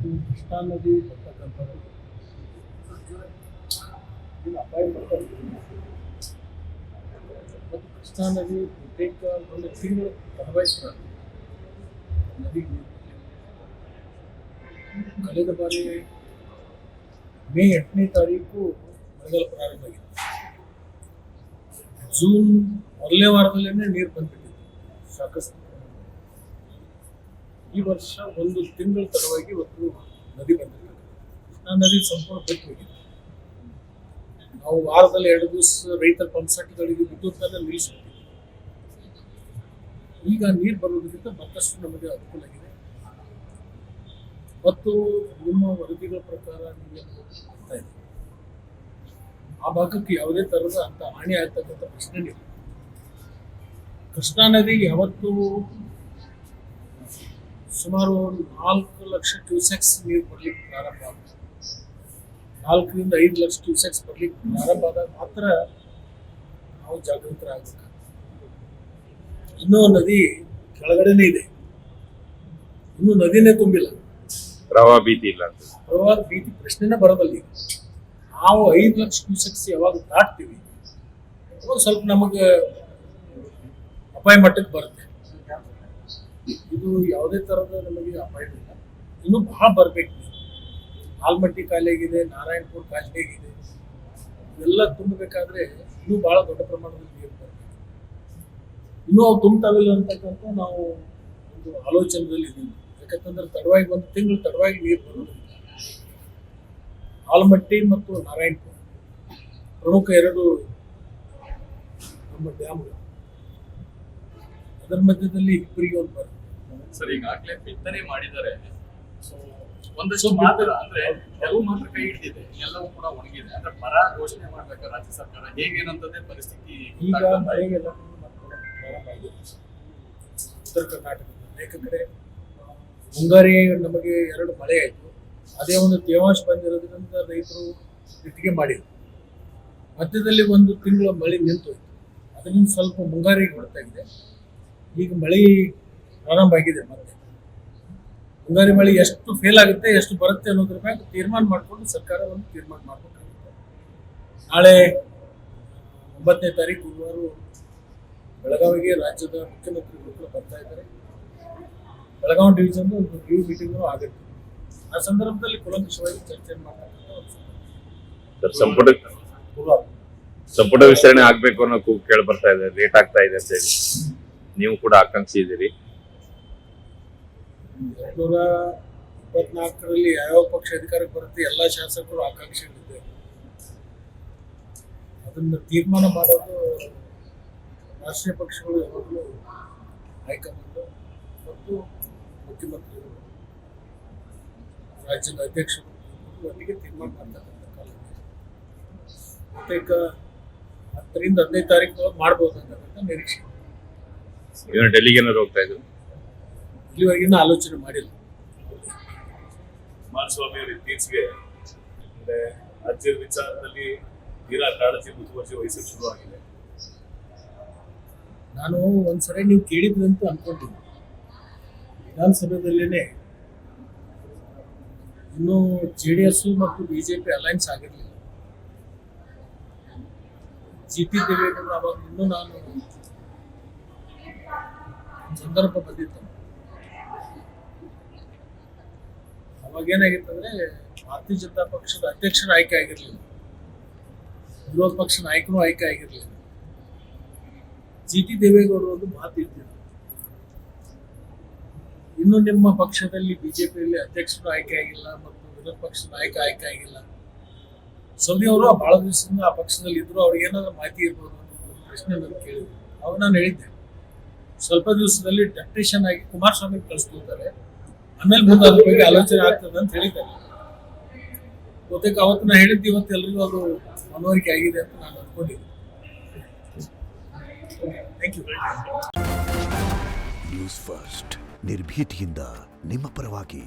ಈ ಕೃಷ್ಣಾ ನದಿ ಬರ್ತಕ್ಕಂಥದ್ದು ಇದು ಅಪಾಯ ಬರ್ತದೆ. ಮತ್ತು ಕೃಷ್ಣಾ ನದಿ ಬಹುತೇಕ ಒಂದು ತಿಂಗಳು ಪ್ರವಹಿಸ್ತಾರೆ ನದಿಗೆ ನೀರು. ಕಳೆದ ಬಾರಿ ಮೇ 8ನೇ ತಾರೀಕು ಮಳೆಗಾಲ ಪ್ರಾರಂಭ ಆಗಿದೆ. ಜೂನ್ ಮೊದಲನೇ ವಾರದಲ್ಲೇ ನೀರು ಬಂದ್ಬಿಟ್ಟಿದೆ ಸಾಕಷ್ಟು. ಈ ವರ್ಷ ಒಂದು ತಿಂಗಳ ತಡವಾಗಿ ಇವತ್ತು ನದಿ ಬಂದಿದೆ. ಕೃಷ್ಣಾ ನದಿ ಸಂಪೂರ್ಣ ಬಿಟ್ಟು ಹೋಗಿದೆ. ನಾವು ವಾರದಲ್ಲಿ 2 ದಿವಸ ರೈತರ ಪಂಪ್ಸೆಟ್ಗಳಿಗೆ ವಿದ್ಯುತ್ತನ್ನು ನಿಲ್ಲಿಸ್ಬಿಟ್ಟಿದ್ದೀವಿ. ಈಗ ನೀರು ಬರೋದ್ರಿಂದ ಮತ್ತಷ್ಟು ನಮಗೆ ಅನುಕೂಲ ಆಗಿದೆ. ಮತ್ತು ನಿಮ್ಮ ವರದಿಗಳ ಪ್ರಕಾರ ನೀವೇನು ಆಗ್ತಾ ಇದೆ, ಆ ಭಾಗಕ್ಕೆ ಯಾವುದೇ ಥರದ ಅಂತ ಹಾನಿ ಆಗ್ತಕ್ಕಂಥ ಪ್ರಶ್ನೆ ಇಲ್ಲ. ಕೃಷ್ಣಾ ನದಿಗೆ ಯಾವತ್ತೂ ಸುಮಾರು 4 ಲಕ್ಷ ಕ್ಯೂಸೆಕ್ಸ್ ನೀರು ಬರಲಿಕ್ಕೆ ಪ್ರಾರಂಭ ಆಗುತ್ತೆ. 4 ರಿಂದ 5 ಲಕ್ಷ ಕ್ಯೂಸೆಕ್ಸ್ ಬರಲಿಕ್ಕೆ ಪ್ರಾರಂಭ ಆದಾಗ ಮಾತ್ರ ನಾವು ಜಾಗೃತರಾಗಬೇಕು. ಇನ್ನೂ ನದಿ ಕೆಳಗಡೆನೇ ಇದೆ, ಇನ್ನೂ ನದಿನೇ ತುಂಬಿಲ್ಲ, ಪ್ರವಾಹ ಭೀತಿ ಇಲ್ಲ. ಪ್ರವಾಹ ಭೀತಿ ಪ್ರಶ್ನೆನೇ ಬರೋದಲ್ಲ. ಈಗ ನಾವು 5 ಲಕ್ಷ ಕ್ಯೂಸೆಕ್ಸ್ ಯಾವಾಗ ದಾಟ್ತೀವಿ ಅವಾಗ ಸ್ವಲ್ಪ ನಮಗೆ ಅಪಾಯ ಮಟ್ಟಕ್ಕೆ ಬರುತ್ತೆ. ಇದು ಯಾವುದೇ ಥರದ ನಮಗೆ ಅಪಾಯ ಇಲ್ಲ. ಇನ್ನೂ ಬಹಳ ಬರಬೇಕು. ಆಲ್ಮಟ್ಟಿ ಖಾಲಿಯಾಗಿದೆ, ನಾರಾಯಣಪುರ ಖಾಲಿಯಾಗಿದೆ. ಇವೆಲ್ಲ ತುಂಬಬೇಕಾದ್ರೆ ಇನ್ನೂ ಬಹಳ ದೊಡ್ಡ ಪ್ರಮಾಣದಲ್ಲಿ ನೀರು ಬರಬೇಕು. ಇನ್ನೂ ಅವು ತುಂಬ್ತಾವಿಲ್ಲ ಅಂತಕ್ಕಂಥ ನಾವು ಒಂದು ಆಲೋಚನೆಯಲ್ಲಿ ಇದ್ದೀವಿ. ಯಾಕಂತಂದ್ರೆ ತಡವಾಗಿ ಒಂದು ತಿಂಗಳು ತಡವಾಗಿ ನೀರು ಬರೋದ್ರಿಂದ ಆಲಮಟ್ಟಿ ಮತ್ತು ನಾರಾಯಣಪುರ ಪ್ರಮುಖ 2 ನಮ್ಮ ಡ್ಯಾಮ್ಗಳು, ಅದರ ಮಧ್ಯದಲ್ಲಿ ಇಬ್ಬರಿಗೆ ಒಂದು ಬರುತ್ತೆ. ಸರ್, ಈಗಾಗಲೇ ಬಿತ್ತನೆ ಮಾಡಿದ್ದಾರೆ. ಒಂದಷ್ಟು ಮಾತ್ರ ಅಂದ್ರೆ ಕೆಲವು ಮಾತ್ರ ಕೈ ಹಿಡಿದಿದೆ, ಎಲ್ಲವೂ ಕೂಡ ಒಣಗಿದೆ. ಅಂದ್ರೆ ಬರ ಘೋಷಣೆ ಮಾಡ್ಬೇಕು ರಾಜ್ಯ ಸರ್ಕಾರ, ಹೇಗೇನಂತದೇ ಪರಿಸ್ಥಿತಿ ಈಗ ಮಳೆಗೆಲ್ಲ ಪ್ರಾರಂಭ ಆಗಿದೆ ಉತ್ತರ ಕರ್ನಾಟಕದ ಅನೇಕ ಕಡೆ. ಮುಂಗಾರಿ ನಮಗೆ 2 ಮಳೆ ಆಯಿತು. ಅದೇ ಒಂದು ತೇವಾಂಶ ಬಂದಿರೋದ್ರಿಂದ ರೈತರು ಇಟ್ಟಿಗೆ ಮಾಡಿದ್ರು. ಮಧ್ಯದಲ್ಲಿ 1 ತಿಂಗಳ ಮಳೆ ನಿಂತೋಯ್ತು. ಅದರಿಂದ ಸ್ವಲ್ಪ ಮುಂಗಾರಿಗೆ ಹೊರತಾಗಿದೆ. ಈಗ ಮಳೆ ಪ್ರಾರಂಭ ಆಗಿದೆ. ಮತ್ತೆ ಮುಂಗಾರಿ ಮಳೆ ಎಷ್ಟು ಫೇಲ್ ಆಗುತ್ತೆ, ಎಷ್ಟು ಬರುತ್ತೆ ಅನ್ನೋದ್ರ ಮೇಲೆ ತೀರ್ಮಾನ ಮಾಡಿಕೊಂಡು ಸರ್ಕಾರ ಒಂದು ತೀರ್ಮಾನ ಮಾಡಬೇಕಾಗುತ್ತೆ. ನಾಳೆ 9ನೇ ತಾರೀಕು ಗುರುವಾರ ಬೆಳಗಾವಿಗೆ ರಾಜ್ಯದ ಮುಖ್ಯಮಂತ್ರಿಗಳು ಬರ್ತಾ ಇದ್ದಾರೆ. ಬೆಳಗಾವಿ ಡಿವಿಷನ್ ಒಂದು ರಿವ್ಯೂ ಮೀಟಿಂಗ್ ಆಗುತ್ತೆ. ಆ ಸಂದರ್ಭದಲ್ಲಿ ಕೂಲಂಕಷವಾಗಿ ಚರ್ಚೆ ಮಾಡ್ತಾರೆ. ಸಂಪುಟ ವಿಸ್ತರಣೆ ಆಗ್ಬೇಕು ಅನ್ನೋ ಕೂಗು ಕೇಳಿ ಬರ್ತಾ ಇದೆ, ಲೇಟ್ ಆಗ್ತಾ ಇದೆ ಅಂತ ಹೇಳಿ. ನೀವು ಕೂಡ ಆಕಾಂಕ್ಷಿ ಇದ್ದೀರಿ. 2024ರಲ್ಲಿ ಯಾವ ಪಕ್ಷ ಅಧಿಕಾರಕ್ಕೆ ಬರುತ್ತೆ ಎಲ್ಲ ಶಾಸಕರು ಆಕಾಂಕ್ಷಿಗಳಿದ್ದೇವೆ. ಅದನ್ನ ತೀರ್ಮಾನ ಮಾಡೋದು ರಾಷ್ಟ್ರೀಯ ಪಕ್ಷಗಳು ಯಾವಾಗಲೂ ಹೈಕಮಾಂಡ್ ಮತ್ತು ಮುಖ್ಯಮಂತ್ರಿಗಳು, ರಾಜ್ಯದ ಅಧ್ಯಕ್ಷರು ಒಟ್ಟಿಗೆ ತೀರ್ಮಾನ ಮಾಡ್ತಕ್ಕಂಥ ಕಾಲ. ಬಹುತೇಕ 10 ರಿಂದ 15 ತಾರೀಕು ಮಾಡ್ಬೋದು ಅಂತಕ್ಕಂಥ ನಿರೀಕ್ಷೆ. ಡೆಲ್ಲಿಗೆ ಏನಾದ್ರು ಹೋಗ್ತಾ ಇದ್ರು? ಇಲ್ಲಿವರೆಗಿನ ಆಲೋಚನೆ ಮಾಡಿಲ್ಲ. ಕುಮಾರಸ್ವಾಮಿ ಅವರು ಇತ್ತೀಚೆಗೆ ಅಂದ್ರೆ ರಾಜ್ಯದ ವಿಚಾರದಲ್ಲಿ ತೀರಾ ಕಾಳಜಿ ಮುತುವರ್ಜಿ ವಹಿಸಲು ಶುರುವಾಗಿದೆ. ನಾನು ಒಂದ್ಸರಿ ನೀವು ಕೇಳಿದ್ರಿ ಅಂತ ಅನ್ಕೊಂಡಿದ್ದೀನಿ. ವಿಧಾನಸಭೆಯಲ್ಲೇನೆ ಇನ್ನೂ JDS ಮತ್ತು BJP ಅಲೈನ್ಸ್ ಆಗಿರಲಿಲ್ಲ. GT ದೇವೇಗೌಡರು ಅವಾಗ ಇನ್ನೂ ನಾನು ಸಂದರ್ಭ ಬಂದಿತ್ತು. ಅವಾಗೇನಾಗಿತ್ತಂದ್ರೆ ಭಾರತೀಯ ಜನತಾ ಪಕ್ಷದ ಅಧ್ಯಕ್ಷರ ಆಯ್ಕೆ ಆಗಿರಲಿಲ್ಲ, ವಿರೋಧ ಪಕ್ಷ ನಾಯಕರು ಆಯ್ಕೆ ಆಗಿರಲಿಲ್ಲ. GT ದೇವೇಗೌಡರು ಒಂದು ಮಾತು ಇರ್ತಿದ್ರು, ಇನ್ನು ನಿಮ್ಮ ಪಕ್ಷದಲ್ಲಿ BJPಯಲ್ಲಿ ಅಧ್ಯಕ್ಷರು ಆಯ್ಕೆ ಆಗಿಲ್ಲ ಮತ್ತು ವಿರೋಧ ಪಕ್ಷದ ನಾಯಕ ಆಯ್ಕೆ ಆಗಿಲ್ಲ. ಸೌದಿ ಅವರು ಬಹಳ ದಿವಸದಿಂದ ಆ ಪಕ್ಷದಲ್ಲಿ ಇದ್ರು, ಅವ್ರಿಗೆ ಏನಾದ್ರು ಮಾಹಿತಿ ಇರ್ಬೋದು ಅನ್ನೋ ಪ್ರಶ್ನೆ ನಾನು ಕೇಳಿದ್ರು. ಅವಾಗ ನಾನು ಹೇಳಿದ್ದೆ, ಸ್ವಲ್ಪ ದಿವಸದಲ್ಲಿ ಡೆಪ್ಯುಟೇಷನ್ ಆಗಿ ಕುಮಾರಸ್ವಾಮಿ ಕಳಿಸ್ಕೊಳ್ತಾರೆ, ಆಮೇಲೆ ಮುಂದೆ ಅದ್ರ ಬಗ್ಗೆ ಆಲೋಚನೆ ಆಗ್ತದೆ ಅಂತ ಹೇಳಿದ್ದಾರೆ. ಬಹುತೇಕ ಅವತ್ತು ನಾನು ಹೇಳಿದ್ದು ಇವತ್ತು ಎಲ್ರಿಗೂ ಅದು ಮನವರಿಕೆ ಆಗಿದೆ ಅಂತ ನಾನು ಅನ್ಕೊಂಡಿದ್ದೆ. Thank you. ನ್ಯೂಸ್ ಫಸ್ಟ್ ನಿರ್ಭೀತಿಯಿಂದ ನಿಮ್ಮ ಪರವಾಗಿ.